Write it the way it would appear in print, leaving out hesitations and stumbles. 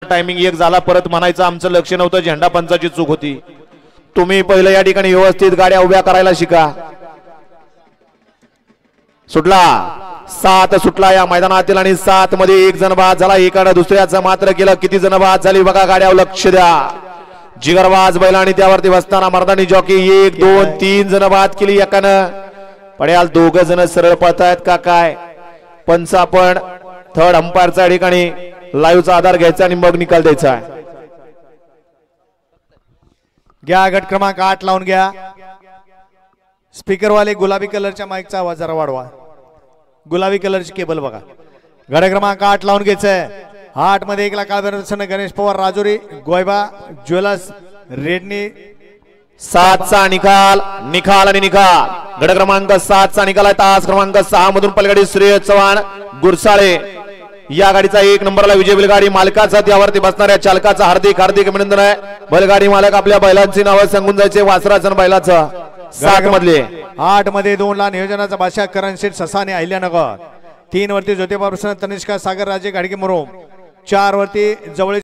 Timing एक झाला परत म्हणायचं आमचं लक्ष नव्हतं झेंडा पंचाची चूक होती। तुम्ही पहिलं या ठिकाणी व्यवस्थित गाड्या उभ्या करायला शिका। सुटला 7 सुटला या मैदानातील आणि 7 मध्ये एक जण बाद झाला। एकाने दुसऱ्याचं मात्र केलं। किती जण बाद झाली बघा गाड्यावर लक्ष द्या। जिगरबाज बैला आणि त्यावरती बसताना मर्दानी जॉकी 1 2 3 जण बाद केली एकानं। पड्याल 2 जण सरळ पळतायत का काय? पंच आपण थर्ड अंपायरच्या ठिकाणी लाईव्हचा आधार घ्यायचा आणि मग निकाल द्यायचा आहे। घ्या गट क्रमांक 8 लावून घ्या। स्पीकर वाले गुलाबी कलरच्या माईकचा आवाज जरा वाढवा। गुलाबी कलरची केबल बघा। गट क्रमांक 8 लावून घ्यायचंय। 8 मध्ये 1 लाख आदर्शन गणेश पवार राजुरी गोयबा ज्वेलर्स रेडनी 7 चा निकाल निकाल आणि निकाल। गट क्रमांक 7 चा निकाल आहे। तास क्रमांक 6 मधून पलगाडी श्रेय चव्हाण गुरसाळे या गाडीचा 1 नंबरला विजय बैलगाडी मालकाचा त्यावरती बसणाऱ्या चालकाचा हार्दिक हार्दिक अभिनंदन आहे। बैलगाडी मालक आपल्या बैलांची नावं सांगून जायचे वासराचं बैलाचं। 7 मधले 8 मध्ये 2 ला नियोजनाचा भाषा करण शेठ ससाने अहिल्यानगर। 3 वरती ज्योतिबा प्रसन्न तनिष्का सागर राजे गाडगे मुरुम। 4 वरती जवळ